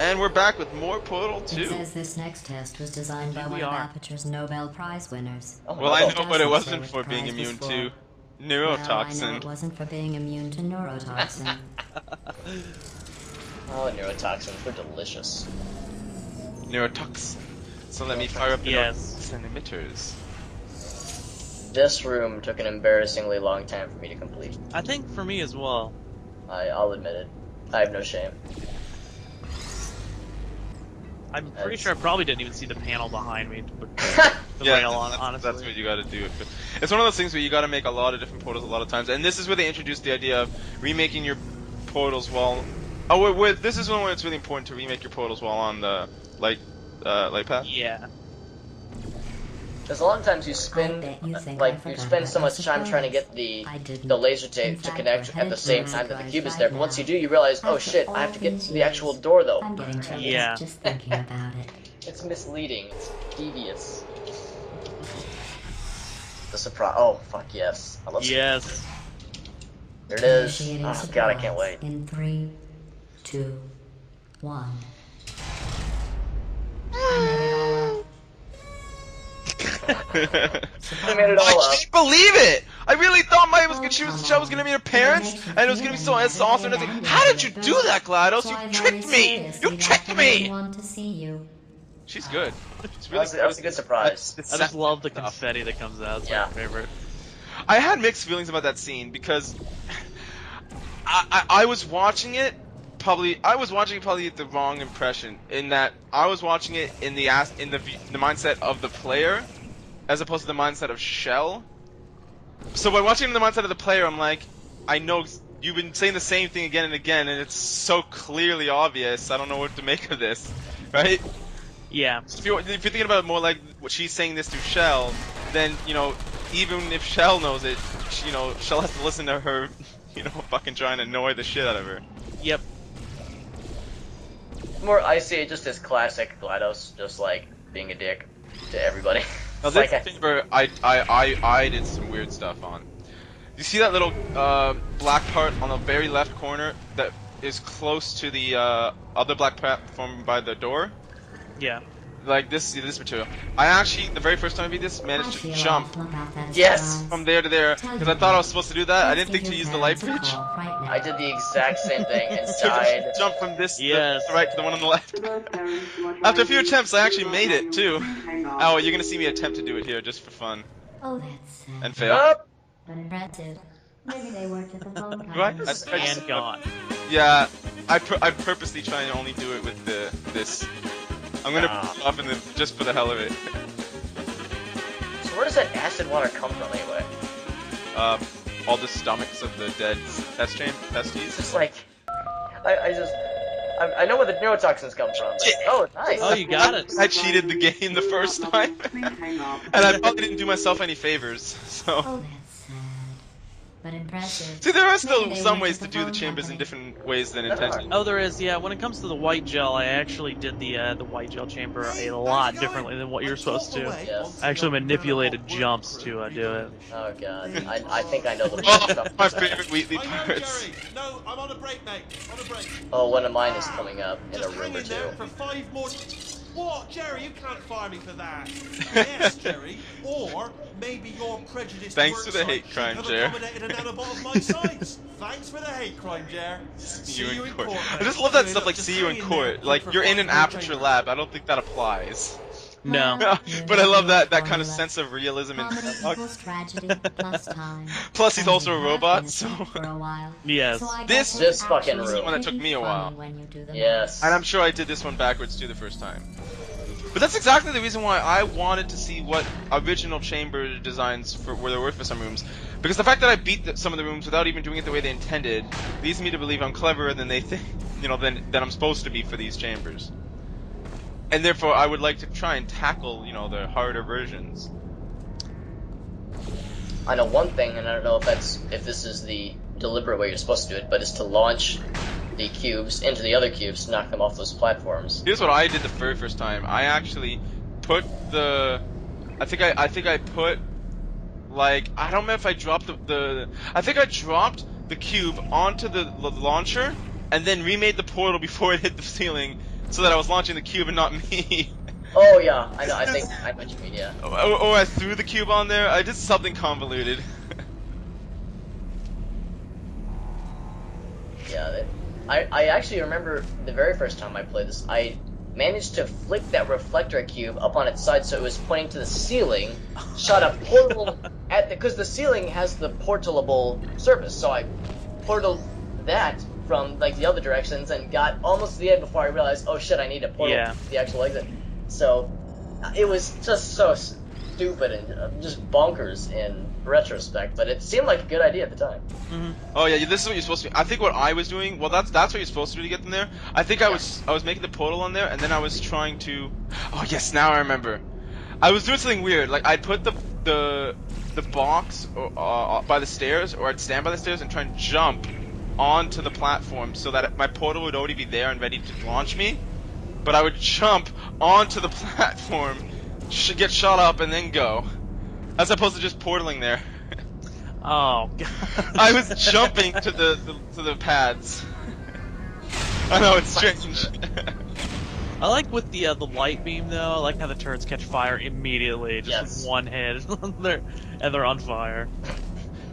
And we're back with more Portal 2. It says this next test was designed by one of Aperture's Nobel Prize winners. Oh, Well, I know what it Doesn't say wasn't what for the being prize was immune for. to Well, I know neurotoxin. it wasn't for being immune to neurotoxin. Oh, neurotoxins, they're delicious. Neurotoxin. So let me fire up the Yes. and emitters. This room took an embarrassingly long time for me to complete. I think for me as well. I'll admit it. I have no shame. I'm pretty sure I probably didn't even see the panel behind me to put the Yeah, rail on, honestly. that's what you gotta do. It's one of those things where you gotta make a lot of different portals a lot of times. And this is where they introduced the idea of remaking your portals while... Oh, this is one where it's really important to remake your portals while on the light path. Yeah. There's a lot of times you spend, you spend so much time trying to get the laser tape to connect at the same time that the cube is there, but once you do, you realize, oh shit, I have to get to the actual door though. I'm getting chills Yeah. just thinking about it. It's misleading, it's devious. The surprise, oh fuck yes. I love Yes. There it is. Initiating Oh god, I can't wait. In 3, 2, 1. I made it all I up. can't believe it! I really thought Shell was gonna meet her parents, and it was gonna be so awesome. And everything. How did you do that, GLaDOS? You tricked me! You tricked me! She's good. She's really That was a good surprise. I just love the confetti that comes out. It's my favorite. I had mixed feelings about that scene because I was watching it probably at the wrong impression, in that I was watching it in the mindset of the player as opposed to the mindset of Shell. So by watching it in the mindset of the player, I'm like, I know you've been saying the same thing again and again, and it's so clearly obvious. I don't know what to make of this, right? Yeah. If you're thinking about it more like what she's saying this to Shell, then even if Shell knows it, Shell has to listen to her, fucking trying to annoy the shit out of her. Yep. I see it just as classic GLaDOS, just like being a dick to everybody. Now this thing where I did some weird stuff on. You see that little black part on the very left corner that is close to the other black platform by the door? Yeah. Like this material. I actually, the very first time I beat this, managed to jump Yes! from there to there, because I thought I was supposed to do that. I didn't think to use the light bridge. I did the exact same thing and died. Jump from this Yes. the right to the one on the left. After a few attempts, I actually made it too. Oh, you're gonna see me attempt to do it here just for fun. Oh, that's sad. And fail. Up! But impressive. Maybe they worked at the phone Right? company. And gone. Yeah, I purposely try and only do it with this. I'm gonna put it off just for the hell of it. So where does that acid water come from anyway? All the stomachs of the dead besties. It's like, I know where the neurotoxins come from. But, oh, nice. Oh, you got it. I cheated the game the first time, and I probably didn't do myself any favors. So. Oh, that's sad. But impressive. See, there are still Maybe they some went ways to to the do the phone chambers in company. different ways than intended. Oh, there is, yeah. When it comes to the white gel, I actually did the white gel chamber a lot differently than what you're supposed to. Yes. I actually manipulated jumps to do it. Oh god. I think I know the Oh, my favorite Wheatley parts. No, I'm on a break, mate. On a break. Oh, one of mine is coming up in a Just room hang or in there two. for 5 more. What, Jerry? You can't fire me for that. Yes, Jerry. Or maybe your prejudice. Thanks for the hate crime, Jer. Accommodated a nanobot of my size. Thanks for the hate crime, Jer. See you in court. I just love that stuff like see you in court. Like, you're in an Aperture lab. I don't think that applies. No. But I love that kind of sense of realism in Comedy equals tragedy plus time. Plus, he's also a And robot, been so... asleep for a while. Yes. So I This- guess This it's fucking actually room. One that took me a pretty while. funny when you do the Yes. And I'm sure I did this one backwards too the first time. But that's exactly the reason why I wanted to see what original chamber designs were there were for some rooms. Because the fact that I beat some of the rooms without even doing it the way they intended leads me to believe I'm cleverer than they think, than I'm supposed to be for these chambers. And therefore, I would like to try and tackle, the harder versions. I know one thing, and I don't know if this is the deliberate way you're supposed to do it, but is to launch the cubes into the other cubes to knock them off those platforms. Here's what I did the very first time. I actually put I think I put, like, I don't know if I dropped I think I dropped the cube onto the launcher and then remade the portal before it hit the ceiling so that I was launching the cube and not me. Oh yeah, I know. I think I know what you mean. Yeah. Or I threw the cube on there. I did something convoluted. Yeah. I actually remember the very first time I played this. I managed to flick that reflector cube up on its side so it was pointing to the ceiling. Shot a portal at because the ceiling has the portalable surface. So I portaled that from like the other directions and got almost to the end before I realized, oh shit, I need a portal to the actual exit. So it was just so stupid and just bonkers in retrospect, but it seemed like a good idea at the time. Oh yeah, this is what you're supposed to do. I think what I was doing, well that's what you're supposed to do to get them there. I think I was making the portal on there, and then I was trying to. Oh yes, now I remember. I was doing something weird. Like I'd put the box by the stairs, or I'd stand by the stairs and try and jump onto the platform so that my portal would already be there and ready to launch me. But I would jump onto the platform, get shot up, and then go, as opposed to just portaling there. Oh god. I was jumping to the pads. I know it's strange. I like with the light beam though. I like how the turrets catch fire immediately, just with one hit, and they're on fire.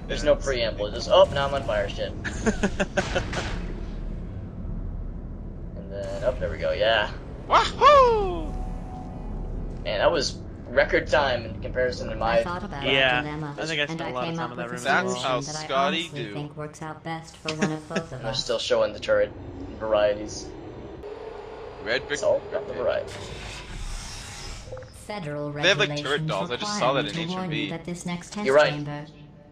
There's no preamble. It's just, oh, now I'm on fire, shit. And then, oh, there we go. Yeah. Wahoo! Man, that was record time in comparison to my. I thought about yeah, I think I spent a lot of time in that room. That's how that Scotty I do. think works out best for one of both of I'm us. still showing the turret varieties. Red brick. It's all got the variety. Federal They have, like, turret regulations dolls. I just saw that in require me to warn you HMV. that this next test You're right. chamber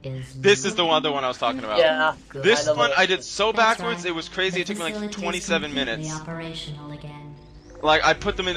is This is the other one I was talking about. Yeah. This I know one what- I did so That's backwards, right. it was crazy. The It took me like facility is 27 completely minutes. operational again. Like I put them in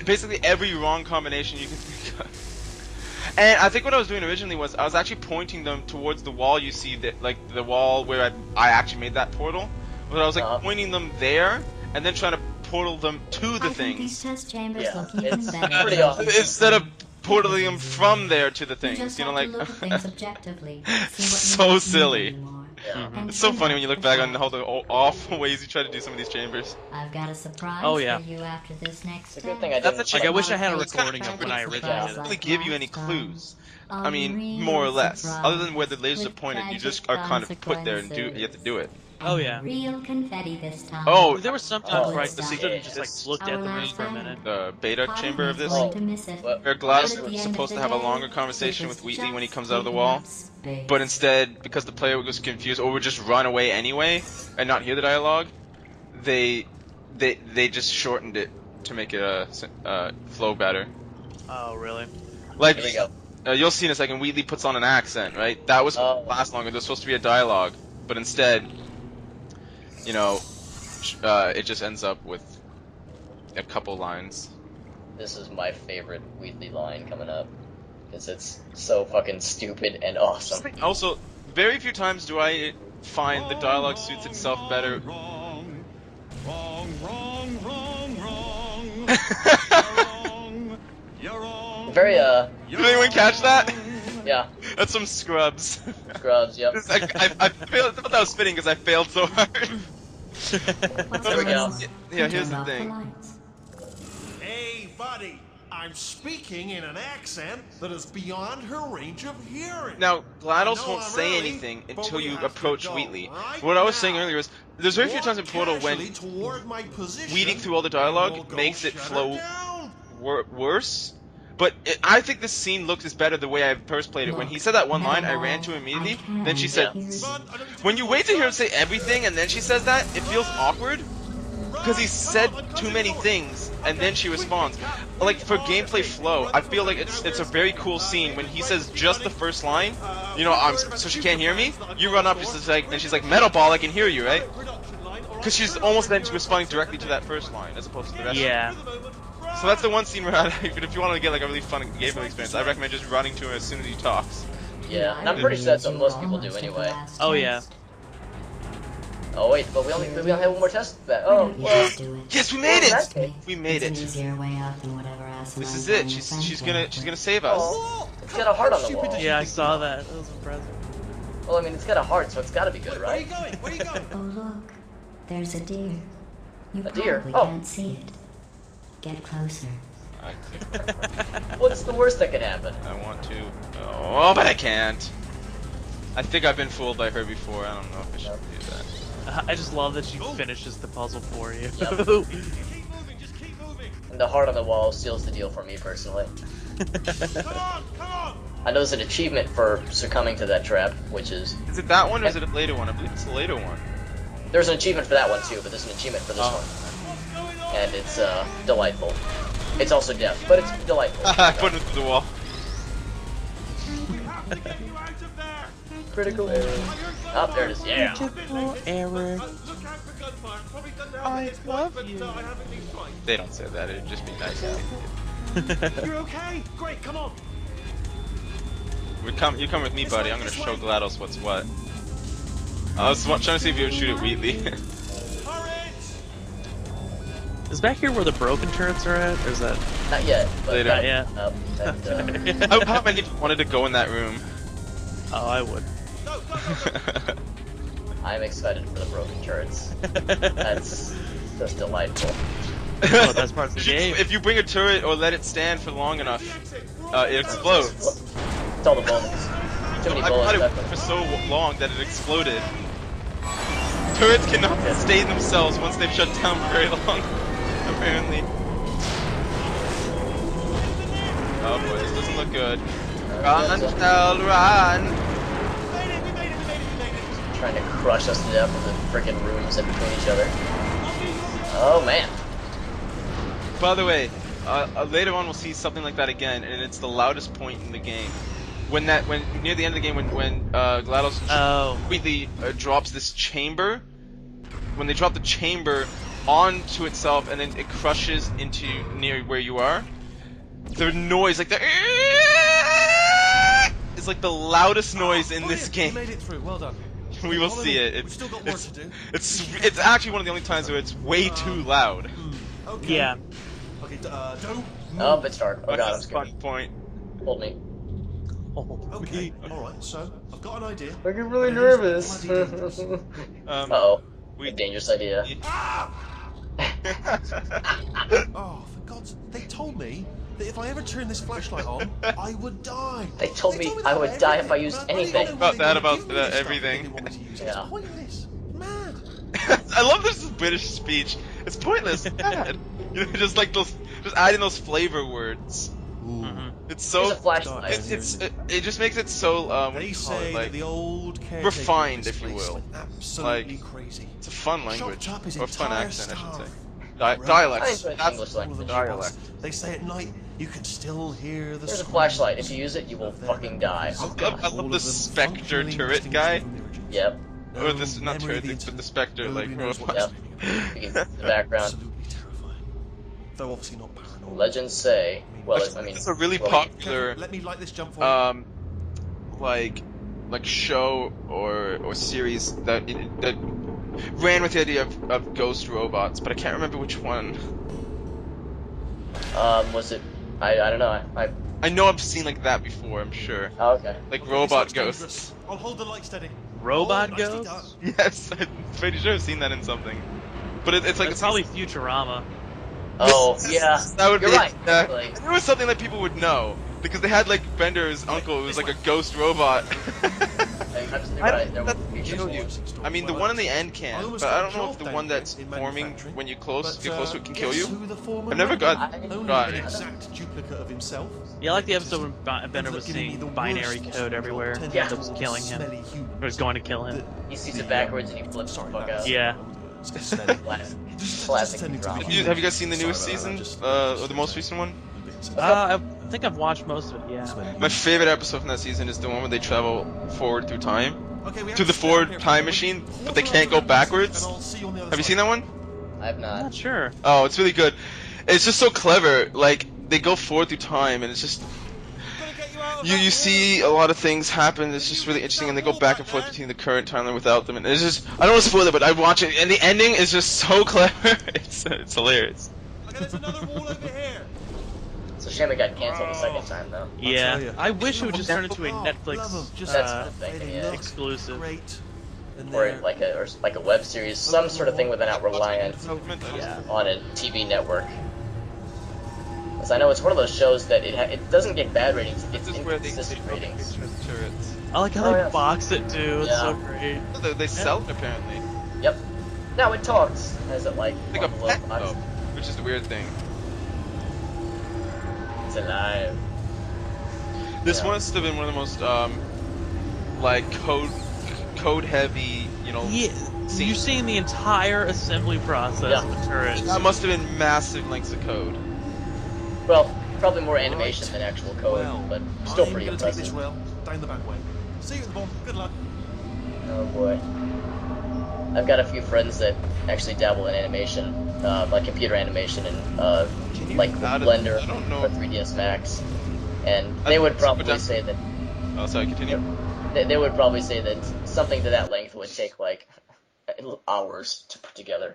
basically every wrong combination you can think of. And I think what I was doing originally was I was actually pointing them towards the wall you see, that like the wall where I actually made that portal. But I was like pointing them there and then trying to portal them to the I think these things test chambers Yeah, look even it's better. pretty awesome. instead of portaling them from there to the You things. just You know, have like to look at things objectively. See what you So don't need silly. anymore. Yeah. And It's so trim funny out when you look the back on fat. all the awful ways you try to do some of these chambers. I've got a surprise Oh, yeah. for you after this next It's a good test. thing I That's didn't. a Like I wish I had a It's kinda recording of when I originally Yeah. did Really it. give you any clues. I mean, more or less. Other than where the lasers are pointed, you just are kind of put there and you have to do it. Oh yeah. Real confetti this time. Oh, There were some times Oh, where I yeah. stood and just like looked at the room for a minute. the beta chamber of this, Going to miss it. What? where Gladys But at the was end of supposed the to have a day, longer it conversation was with Wheatley when he just comes out of the taking wall. up space. But instead, because the player was confused or would just run away anyway and not hear the dialogue, they just shortened it to make it flow better. Oh really? Like, Here we go. you'll see in a second, Wheatley puts on an accent, right? That was supposed to last longer. There's supposed to be a dialogue, but instead, you know, it just ends up with a couple lines. This is my favorite Wheatley line coming up. Because it's so fucking stupid and awesome. Also, very few times do I find the dialogue suits itself better. Wrong, wrong, wrong, wrong, wrong. You're wrong. Very, Did anyone catch that? yeah, That's some Scrubs. Scrubs, yep. It's like, I failed. I thought that was fitting because I failed so hard. There we go. Yeah, here's Turn the off thing. lights. Hey, buddy. I'm speaking in an accent that is beyond her range of hearing. Now, GLaDOS I know won't I'm say early, anything but until we you have approach to go Wheatley. right What I was now. saying earlier is, there's very few times in Portal when Walk casually toward my position, weeding through all the and dialogue we'll go makes it shut her flow down. worse. But I think this scene looks as better the way I first played it. When he said that one line, I ran to him immediately. Then she said, when you wait to hear him say everything and then she says that, it feels awkward. Because he said too many things and then she responds. Like, for gameplay flow, I feel like it's a very cool scene when he says just the first line. You know, so she can't hear me? You run up, and she's like, Metal Ball, I can hear you, right? Because she's almost then responding directly to that first line as opposed to the rest. Yeah. So that's the one scene where, if you want to get like a really fun gameplay experience, I recommend just running to him as soon as he talks. Yeah, and I'm pretty sure that's what most people do anyway. Oh yeah. Oh wait, but we only have one more test back. Oh, well, Yes, we made it! Okay. We made It's an it. easier way out than whatever asinine This is plan it. your She's friends gonna have. save us. oh, it's got a heart on the wall. Yeah, I saw that. That was impressive. Well, I mean, it's got a heart, so it's got to be good, Where are you right? going? Where are you going? Oh look, there's a deer. You A deer? probably Oh. can't see it. Get closer. What's the worst that could happen? I want to. Oh, but I can't. I think I've been fooled by her before. I don't know if I should do that. I just love that she finishes the puzzle for you. Yep. Keep moving, just keep moving. And the heart on the wall seals the deal for me personally. Come on, come on. I know there's an achievement for succumbing to that trap, which is... Is it that one or is it a later one? I believe it's the later one. There's an achievement for that one too, but there's an achievement for this one. What's going on? And it's delightful. It's also death, but it's delightful. I put it through the wall. We have to get you out of there. Critical error. Oh, there it is. Yeah. Critical error. Look out for gunfire. Probably done now. I It's love but you. I haven't been trying. They don't say that. It'd just be nice. You're okay. Great, come on. You come with me, buddy. I'm gonna show GLaDOS what's what. I was trying to see if you would shoot at Wheatley. Hurry! Is back here where the broken turrets are at, or is that? Not yet. But Later. Not yet. And, How many people wanted to go in that room? Oh, I would. Go, go, go, go. I'm excited for the broken turrets. That's delightful. Oh, that's part of the game. If you bring a turret or let it stand for long enough, it explodes. It's all the bullets. Too many I bullets. thought it That's worked for so long that it exploded. Turrets cannot sustain themselves once they've shut down very long, apparently. Oh boy, this doesn't look good. Run, child, run! We made it. Trying to crush us to death with the freaking rooms in between each other. Oh man. By the way, later on we'll see something like that again, and it's the loudest point in the game. When near the end of the game, when GLaDOS Wheatley drops this chamber, when they drop the chamber onto itself and then it crushes into near where you are, the noise, like the is like the loudest noise in this game. You made it through. Well done. We will see it. We've still got work to do. It's actually one of the only times where it's way too loud. Okay. Yeah. Okay, don't move. Oh, it's dark. Oh god, I'm That's scared. fun point. Hold me. Okay, alright, so I've got an idea. I get really nervous. Uh-oh. We A dangerous idea. Oh, for God's... They told me that if I ever turned this flashlight on, I would die. They told me I would die if I used anything. About everything. Yeah. It's pointless. Mad. I love this British speech. It's pointless. Bad. You know, just adding those flavor words. It's so Here's a flashlight. it just makes it so what do They you call say it? that Like the old caretaker refined, of this if you place will. went absolutely Like, crazy. it's a fun language Chopped up his or fun entire accent, I should say. staff. Dialect. I enjoy the That's English language. dialect. They say at night you can still hear the There's a screams flashlight. If you use it, you will fucking die. I love the Spectre turret guy. Yep. Or this, not turret, but the Spectre, like, robot. Yep. You can see the background. Absolutely terrifying. Though obviously not paranormal. Legends say. Well, I mean. It's a really well, popular, Let me light this jump for you. like show or series that ran with the idea of ghost robots, but I can't remember which one. Was it? I don't know. I know I've seen like that before, I'm sure. Oh, okay. Like Okay, robot this looks ghosts. dangerous. I'll hold the light steady. Robot Oh, nicely ghosts? done. Yes, I'm pretty sure I've seen that in something. But it's like It's probably Futurama. Oh, yeah. That would You're be. right. Actually. It was something that people would know because they had like Bender's uncle who was like a ghost robot. You're absolutely I right. don't There think will be that's kill you. I mean, the one in the end can, but I don't know if the one that's forming when you get close to it can kill you. I've never got. Only an exact duplicate of himself. Yeah, I like the episode when Bender was seeing binary code everywhere Yeah. that was killing him. Or was going to kill him. He sees it backwards and he flips the fuck out. Yeah. Classic drama. Have you guys seen the newest season? Or the most recent one? I think I've watched most of it, yeah. My favorite episode from that season is the one where they travel forward through time. Okay, we have To the stand forward here for time a machine, moment. but they Hold can't on go to backwards. and I'll see you on the other Have you side. seen that one? I have I'm not. not sure. Oh, it's really good. It's just so clever. Like they go forward through time, and it's just Gonna get you out of you that see a lot of things happen. It's just really interesting, and they go back and forth between the current timeline without them. And it's just I don't want to spoil it, but I watch it, and the ending is just so clever. It's hilarious. Okay, there's another wall over here. It's a shame it got canceled the second time though. tell Yeah. you. I wish it would just turn into a Oh, Netflix love 'em. Just That's what I'm thinking, they yeah. look exclusive. Great. And Or they're- like a web series, some sort of thing without reliant Yeah. on a TV network. Because I know it's one of those shows that it doesn't get bad ratings, it gets This is where they inconsistent ratings. turrets. I like how Oh, they yes. box it too. It's so Yeah. great. They sell it apparently. Yep. Now it talks, as it like Like a on the pet little box. though, which is the weird thing. It's alive. This Yeah. must have been one of the most like code heavy, Yeah, scenes. you're seeing the entire assembly process of a turret. That must have been massive lengths of code. Well, probably more animation than actual code, Well, but still I'm pretty gonna take this impressive. rail down the back way. See you at the bomb. Good luck. Oh boy. I've got a few friends that actually dabble in animation, like computer animation and like with Blender I don't know. or 3ds Max, and they would probably say that. Oh, sorry. Continue. They would probably say that something to that length would take like hours to put together.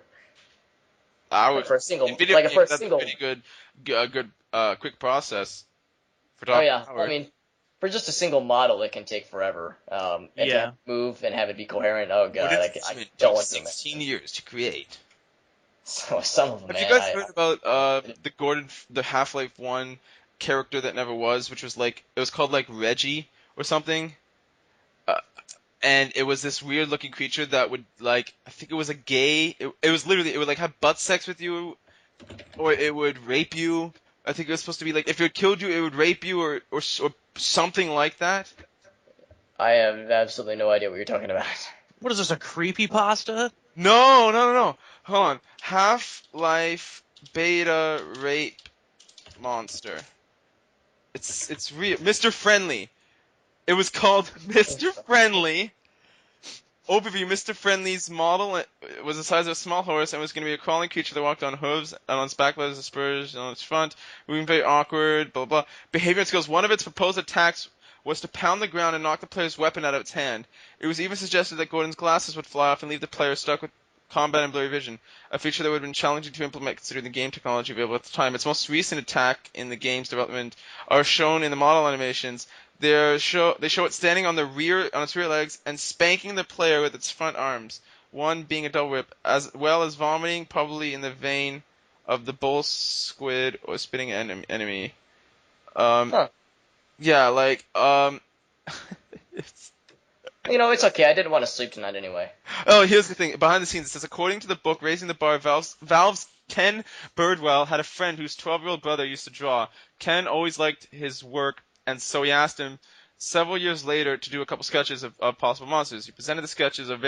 I would Like for a single, in video like games, for a that's a single. pretty good, quick process for Oh talking yeah, power. I mean, for just a single model, it can take forever. And to Yeah. have it move and have it be coherent. Oh god, I It don't took want to 16 years to create. So some of them, Have you man. guys heard about the Half-Life 1 character that never was, which was like it was called like Reggie or something? And it was this weird looking creature that would like I think it was a gay. It was literally it would like have butt sex with you, or it would rape you. I think it was supposed to be like if it killed you, it would rape you or something like that. I have absolutely no idea what you're talking about. What is this, a creepypasta? No. Hold on. Half-Life Beta Rape Monster. It's real. Mr. Friendly. It was called Mr. Friendly. Overview: Mr. Friendly's model was the size of a small horse and was going to be a crawling creature that walked on hooves and on its back legs and spurs and on its front, moving very awkward, blah, blah, blah. Behavior and skills: one of its proposed attacks was to pound the ground and knock the player's weapon out of its hand. It was even suggested that Gordon's glasses would fly off and leave the player stuck with combat and blurry vision, a feeture that would have been challenging to implement considering the game technology available at the time. Its most recent attack in the game's development are shown in the model animations. They show it standing on its rear legs and spanking the player with its front arms, one being a double whip, as well as vomiting, probably in the vein of the bull squid or spitting enemy. Huh. Yeah, like it's, It's okay. I didn't want to sleep tonight anyway. oh, here's the thing. Behind the scenes, it says, according to the book Raising the Bar, Valve's Ken Birdwell had a friend whose 12-year-old brother used to draw. Ken always liked his work, and so he asked him several years later to do a couple sketches of possible monsters. He presented the sketches of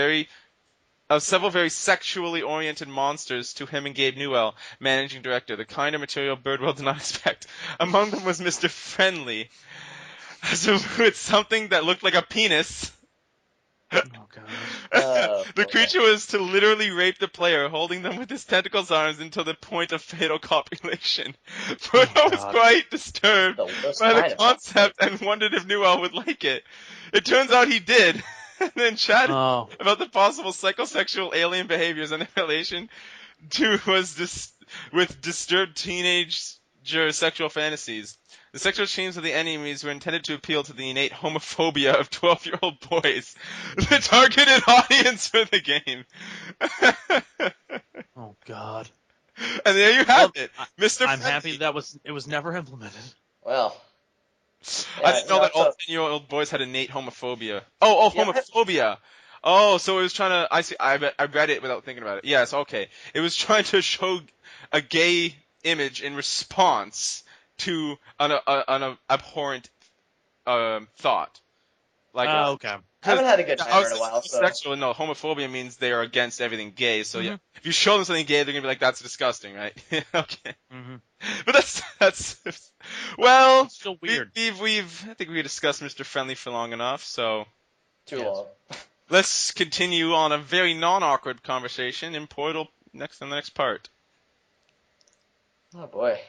several very sexually oriented monsters to him and Gabe Newell, managing director, the kind of material Birdwell did not expect. Among them was Mr. Friendly. So it's something that looked like a penis. Oh gosh. The creature was to literally rape the player, holding them with his tentacles arms until the point of fatal copulation. Bruno was quite disturbed by the concept and wondered if Newell would like it. It turns out he did, and then chatted about the possible psychosexual alien behaviors and their relation to with disturbed teenager sexual fantasies. The sexual themes of the enemies were intended to appeal to the innate homophobia of 12-year-old boys, the targeted audience for the game. Oh god. And there you have it, Mr. I'm Friendly. happy that it was never implemented. Well, I didn't know that all 10-year-old boys had innate homophobia. Homophobia. Oh, so it was trying to. I see. I read it without thinking about it. Yes, okay. It was trying to show a gay image in response to an abhorrent thought. Like, okay. I haven't had a good timer in a while. Sexual, no, homophobia means they are against everything gay. So yeah, if you show them something gay, they're gonna be like, "That's disgusting," right? Okay. Mm-hmm. But that's well, it's still weird. I think we discussed Mr. Friendly for long enough. So too long. Let's continue on a very non-awkward conversation in Portal in the next part. Oh boy.